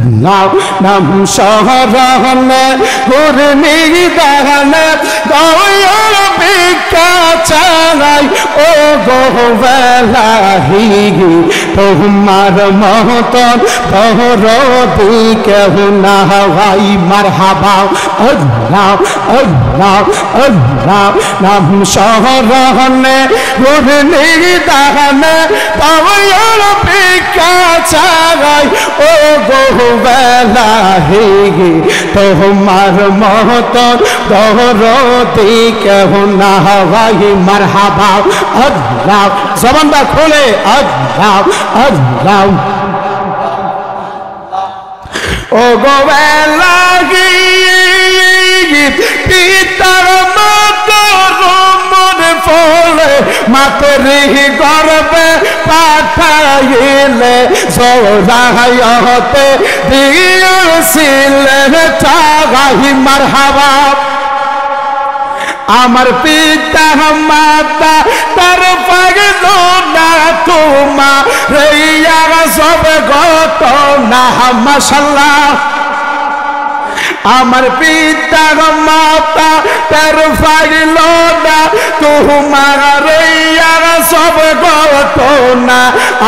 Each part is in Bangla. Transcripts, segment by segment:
আল্লাহ নাম শহরনে ঘুরনি দানে দয়ার ভিক্ষা চাই ও গো বেলাহি তোমার মতন দরদি কেহ না হয় মারহাবা আল্লাহ আল্লাহ আল্লাহ নাম শহরনে ঘুরনি দানে দয়ার ভিক্ষা চাই ও গো বেলাহি তোমার মতন দরদি কেহ না হয় মারহাবা আল্লাহ জবানটা খোলে আল্লাহ আল্লাহ ও গো বেলাহি পিতার মতন মনে পড়ে মাতরি গর্বে পাঠাইলে জোরাইতে দিয়েছিলেন চাগাই মারহাবা আমার পিতা মাতা তার পাগল না তোমা রেয়া সব গত না মাশাআল্লাহ আমার পিতা মাতা তার পাগল না তোমার রেয়া সব গত না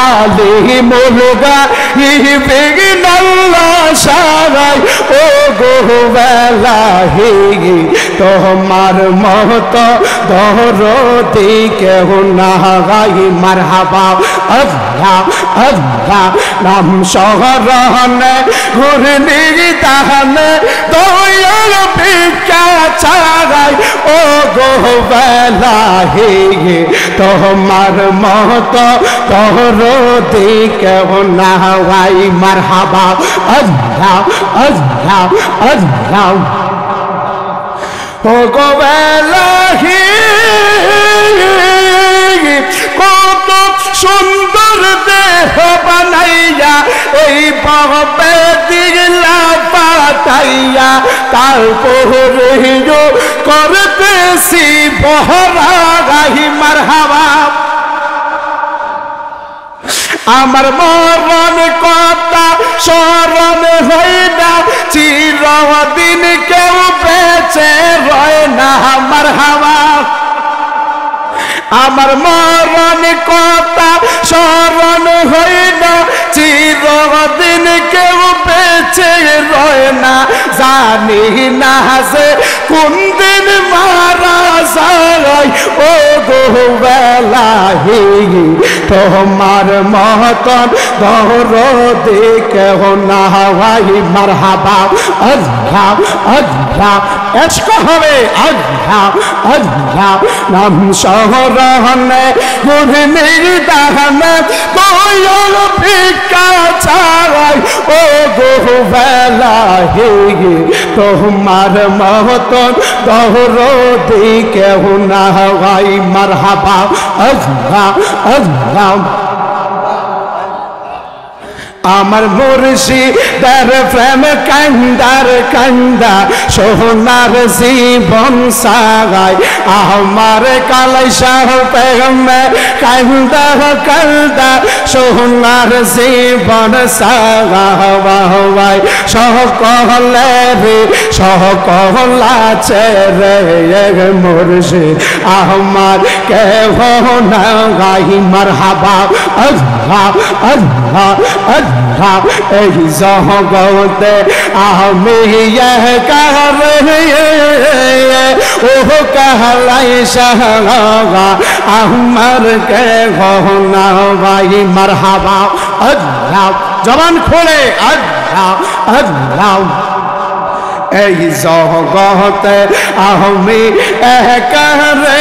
আলী মুলগা ইবিন আল্লাহ সারাই ও গো বেলাহি তোমার মত দরদি কেহ না হয় মারহাবা আল্লাহ আল্লাহ নাম শহরনে ঘুরনি দানে দয়ার ভিক্ষা চাই ও গো বেলাহি তোমার মত দরদি কেহ না হয় মারহাবা আল্লাহ আল্লাহ আল্লাহ ও গো বেলাহি কত সুন্দর দেহ বানাইয়া এই পাবে দিলা পাঠাইয়া তারপরে করতেছি বহরা গাহি মারহাবা আমার মরণ কথা স্মরণ হয় না চিরদিন কেউ বেঁচে রয় না মারহাবা আমার মরণ কথা স্মরণ হয় না চিরদিন কেউ বেঁচে রয় না জানি না যে কোন দিন মারা যায় ও গো বেলাহি তোমার মতন দরদি কেহ না হয় মারহাবা আল্লাহ আল্লাহ এসক হবে আল্লাহ আল্লাহ নাম শহরনে ঘুরনি দানে দয়ার ভিক্ষা চাই ও গো বেলাহি তোমার মতন দরদি কেহ না হয় মারহাবা আল্লাহ আল্লাহ আমার মুর্শিদের প্রেম কান্দার কান্দা সোনার জীবন সাগাই আমার কালাই শাহ পেগমে কান্দা কান্দা সোনার জীবন সাগাই সকলে রে সকলাছে রে মুর্শিদ আমার কেহ না গাই মারহাবা আল্লাহ আল্লাহ আল্লাহ এই জগতে আমি কহ कहलाई शाहगा अहमर के गहना भाई मरहबा अल्लाह जबान खोले अल्लाह अल्लाह এই জগতে আমি কহ রে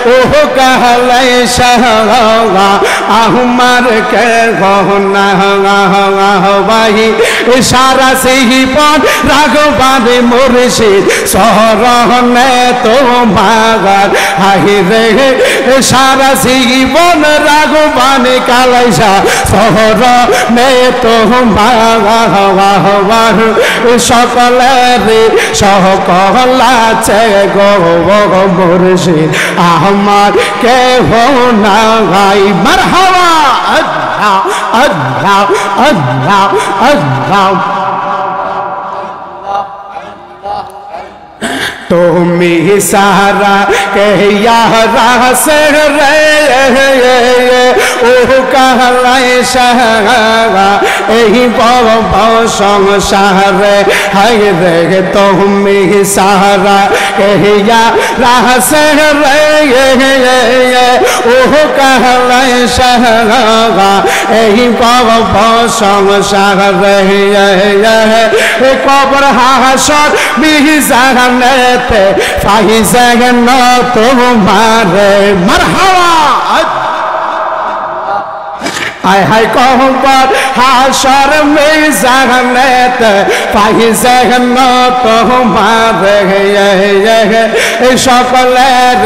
ও कहलाई शाहगा अहमर के गहना भाई सारा से ही पन रागबाने मुर्शिद शहरने तो मागार हाहि रे सारा से ही पन रागबाने कालाइशा शहर में तो मागार सकलेर सकल आछे गो मुर्शिद आमार केह नाई मारहाबा। আল্লাহ আল্লাহ আল্লাহ আল্লাহ তুমি সারা কে ইয়ারা সে রে ও কালাই সারা এই বড় সংসারে হায় রে তুমি সারা কে ইয়ারা সে রে ও কালাই সারা এই বড় সংসারে কবর হাসর মিজানে ফাইজান তোমারে মারহাবা আয় হায় কবর হাসর মিজানত ফাইজান তোমারে সকলের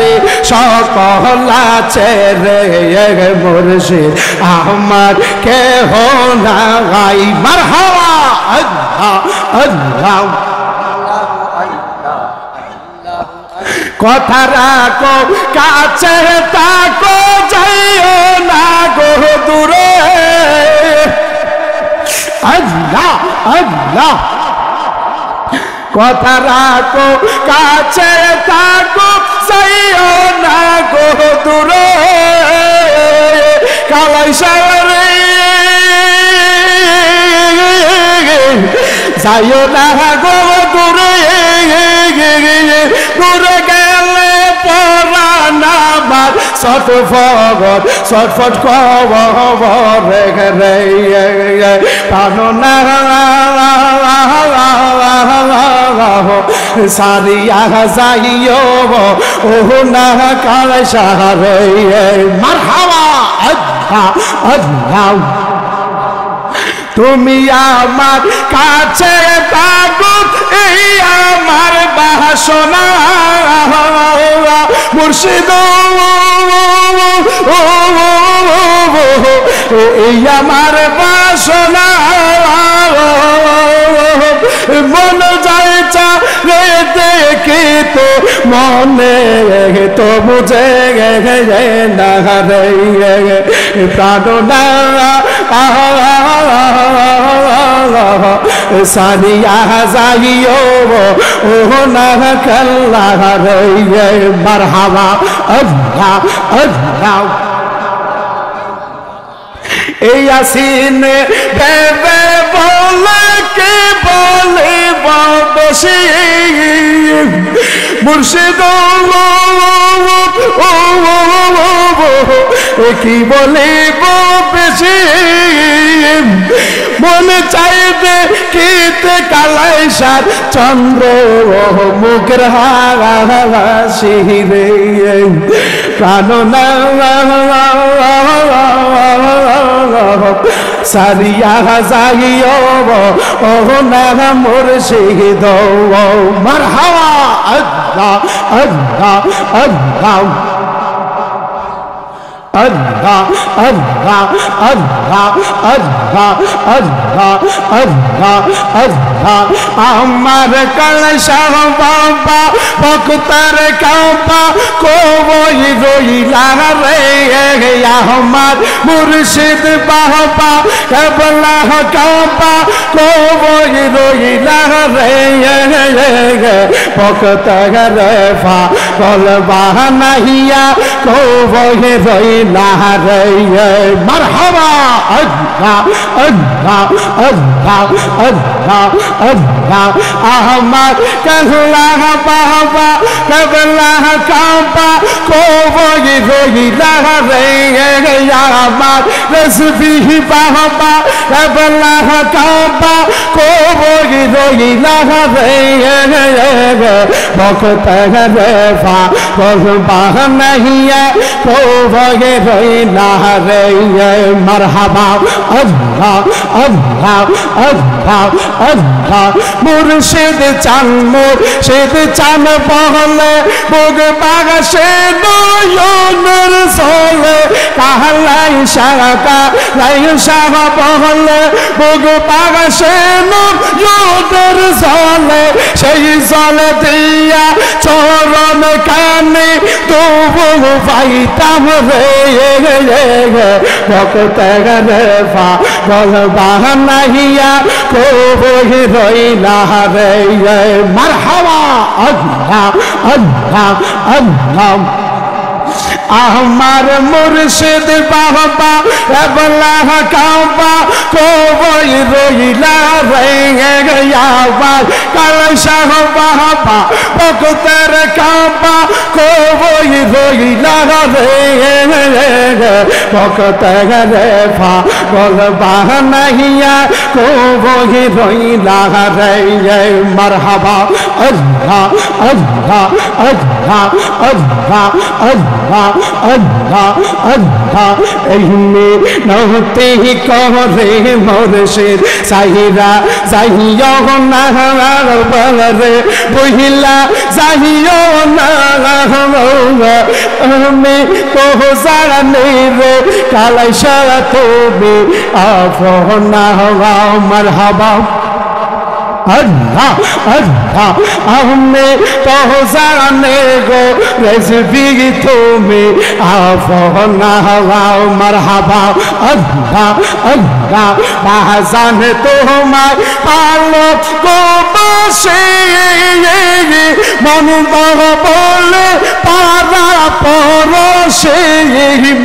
সকল আছে রে মুর্শিদ আমার কেহ নাই মারহাবা আল্লাহ আল্লাহ কথা রাখো কাছে তাকো যাইও না গো দূরে আল্লাহ আল্লাহ কথা রাখো কাছে তাকো যাইও না গো দূরে কালাই সারে যাইও না গো দূরে দূরে গেলে পরানাবার ছটফট খবর রে পানো না সারিয়া যাইও ও না কালে সারে মারহাবা আল্লাহ আল্লাহ তুমি আমার কাছে থাকো এই আমার বাসনা মুর্শিদ এই আমার বাসনা মন যাইছা রে দেখি তো মনে তো বুঝে না রে প্রাণনা সারিয়া যাইও ও না কাল্লা রে মারহাবা আল্লাহ আল্লাহ এই আসিন বেবে বলে কে বলে বসে মুর্শিদ কি বলে বেশি মনে চাইবে কিতে কালাই সার চন্দ্র মুখের হাসি রে প্রাণনা সারিয়া যাইও ও না মুর্শিদ মারহাবা আল্লাহ আল্লাহ আল্লাহ Allah Allah Allah Allah Allah Allah Allah আমার কলশা বাবা ভক্তর কাবা কই রইলা রে আমার মুর্শিদ বাবা কেবলা কাবা কই রইলা রে ভক্তর ফা কল বানাইয়া কই রইলা রে মারহাবা আল্লাহ আল্লাহ আল্লাহ আল্লাহ আল্লাহ আমার কাহলা বাবা কাবলা কাবা কই রইলা রে আমার রসবি বাবা কাবলা কাবা কই রইলা রে ভক্তর ফা কল বানাইয়া কই রইলা রে মারহাবা আল্লাহ আল্লাহ আল্লাহ আল্লাহ মুর্শিদ চান মুর্শিদ চান বহলে বুক বাগাসে নয়নের চলে কাহলাই শাখা লাই শাখা বহলে বুক বাগাসে নয়নের চলে সেই চলে দিয়া চরণ কানে তবু পাইতাম রে ভক্তের পাগল বানাইয়া কবি রইলা রে মারহাবা আল্লাহ আল্লাহ আল্লাহ আমার মুর্শিদ বাবা এবলা কাবা কবই রইলা রে আবার কালশাহ বাবা ভক্তের কাবা কবই রইলা রে ভক্তের পাগল বানাইয়া কবই রইলা রে মারহাবা আল্লাহ আল্লাহ আল্লাহ আল্লাহ আল্লাহ আল্লাহ আল্লাহ এমনি নহতে করে মুর্শিদ সাহিরা যাইও না বলে বহিলা যাইও না আমি তো জানি রে কালাইশা তুমি আফনা মারহাবা अल्लाह अल्लाह हमें तो जाने गो रेसिपी तुम्हें आफना मरहबा अल्लाह अल्लाह बाजान तुम्हार पालो को बसे मन बोले पारा परोसे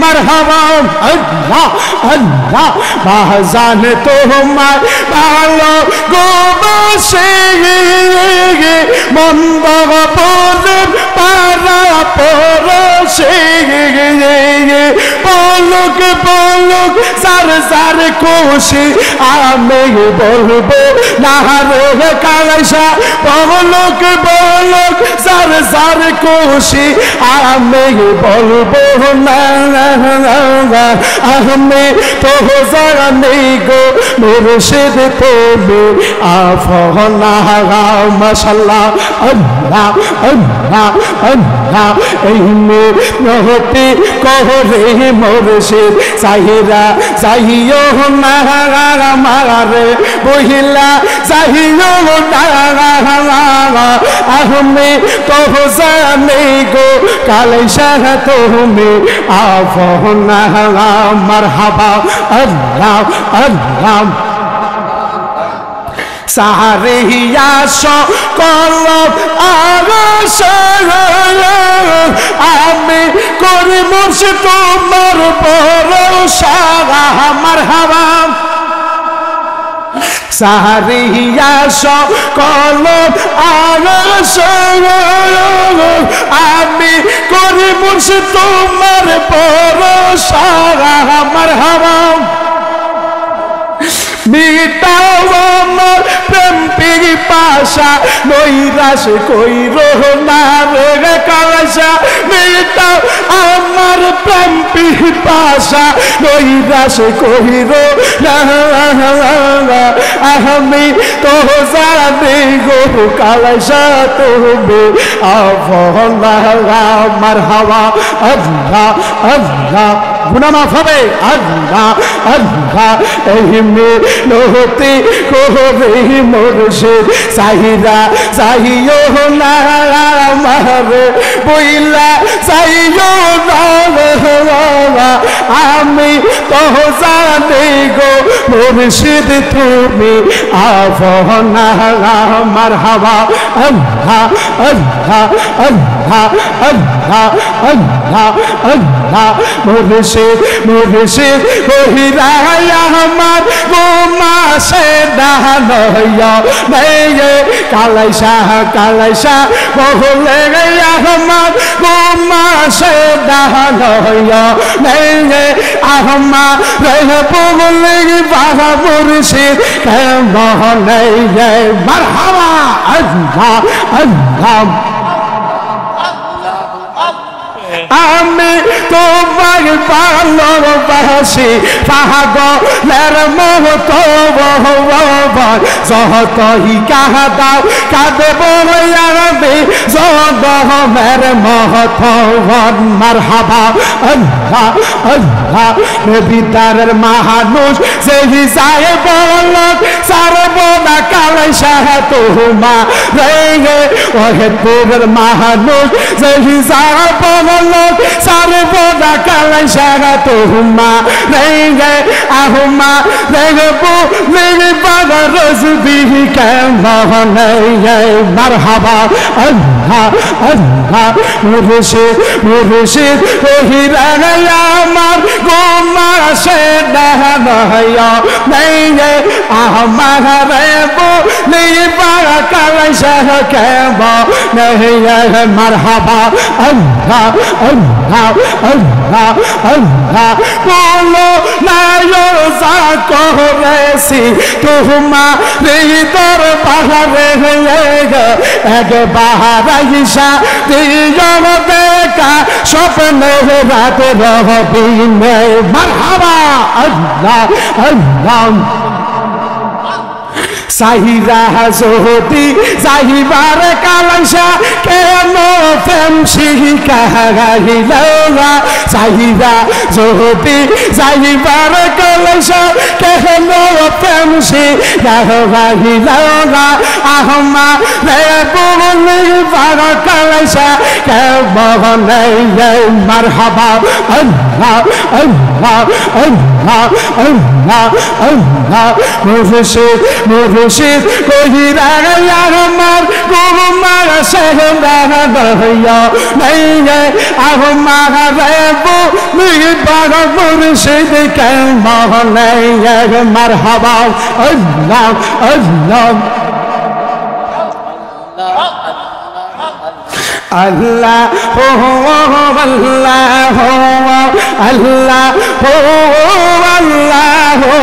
मरहबा अल्लाह अल्लाह बाजान तुम्हार पालो को बसे মন্দ বলের পারা পরশে পলক পলক সার সার খুশি আমি বলবো না রে কালাইশা পলক পলক সার সার খুশি আমি বলবো না আমি তো জানি গো মুর্শিদ তুমি আফনা মাশাআল্লাহ আল্লাহ আল্লাহ আল্লাহ এই নহতি করে মুর্শিদ সাহিরা যাইও না মারে বহিলা যাইও না আমি তো জানি গো কালাইশা তুমি আফনা মারহাবা আল্লাহ আল্লাহ সাহারিয়া সকলব আমি করি মুর্শিদ তোমার ভরসা মারহাবা সাহারিয়া সকলব আমি করি মুর্শিদ তোমার ভরসা মারহাবা মিটাও আমার প্রেম পিপাসা নৈরাশ কইর না রে কালাইশা মিটাও আমার প্রেম পিপাসা নৈরাশ কইর না আমি তো জানি গো কালাইশা তুমি আফনা মারহাবা আল্লাহ আল্লাহ গুনাহ মাফ হবে আল্লাহ আল্লাহ এমনি নহতি করে মুর্শিদ সাহিরা যাইও না মারে বইলা যাইও না আমি তো জানি গো মুর্শিদ তুমি আফনা মারহাবা আল্লাহ আল্লাহ আল্লাহ আল্লাহ আল্লাহ আল্লাহ মুর্শিদ মুর্শিদ বহিরা আমার গোমাসে দানয়া নেয়ে কালাইশা কালাইশা বহলে আমার গোমাসে দানয়া নেয়ে আহমা রে বহলে বাবা মুর্শিদ কেমন নেয়ে মারহাবা আল্লাহ আল্লাহ আমি তোমায় ভালোবাসি পাগলের মতো যতই কাঁদাও কাঁদব আমি জগমের মহৎ মারহাবা আল্লাহ আল্লাহ নবীদারের মানুষ সেই যায় বলক সারব না কালে কালাইশা তোমা রেগে ওহে তোর মানুষ যেহি সাপনলোক সারবদা কালাইশা তোমা রেগে আহমা রেগে বু রেগে বাবা রসবি কেমনে মারহাবা আল্লাহ আল্লাহ মুর্শিদ মুর্শিদ ওহি রাগায়া আমার গোমা সে দহনয়া নেই আমার রে বো নেই বাবা কালাইশা কেমো নেই মারহাবা আল্লাহ আল্লাহ আল্লাহ আল্লাহ বলো না রোজা করেছি তোমা হৃদর পাহাড়ে একবার আইসা দিয়ম দেখা স্বপ্নে রাতে রবি মারহাবা আল্লাহ আল্লাহ সাহিরা জোতি সাহিবার কালাইশা কেন ফেমসি কাহিলা সাহিরা জোতি সাহিবার কালাইশা কেন ফেমসি কাহিলা আহমা রে বলি বার কালাইশা কেমন মারহাবা আল্লাহ আল্লাহ আল্লাহ আল্লাহ আল্লাহ মুর্শিদ মুর্শিদ কহিরা আমার গোমার সেহরা দয়া নাই আহমার রেবো নিবার মুর্শিদ কেমন মারহাবা আল্লাহ আল্লাহ আল্লাহ হো আল্লাহ হো আল্লাহ হো আল্লাহ হো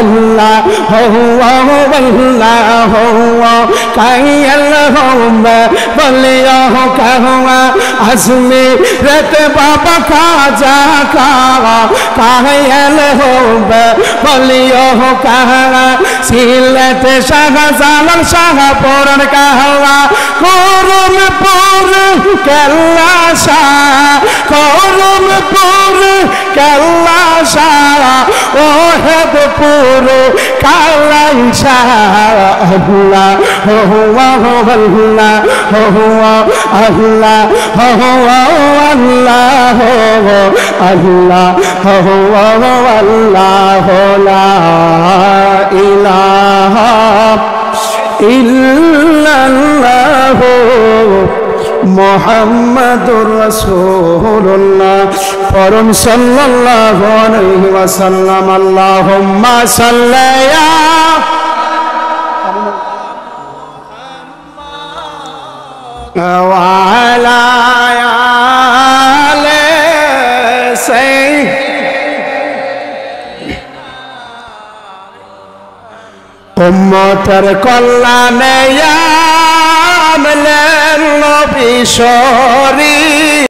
আল্লাহ হো আল্লাহ হো কাইয়াল হো বলিয়া হো কাহওয়া আসমি রতে বাবা খাজা কাওয়া কাইয়াল হো বলিয়া হো কাহওয়া সিলতে শাহ জালাল শাহ পরন কাহওয়া করম পুর কেল্লাশা করম পুর কেল্লাশা ও হেদপুর কালাইশা আল্লাহ হো আল্লাহ হো আল্লাহ হো আল্লাহ হো আল্লাহ হো আল্লাহ লা ইলাহা ইল্লাল্লাহ মুহাম্মাদুর রাসূলুল্লাহ পরম সাল্লাল্লাহু আলাইহি ওয়াসাল্লাম আল্লাহুম্মা সাল্লি ওয়া আলা আলি উম্মতের কল্যাণে আমলের নবী শরীর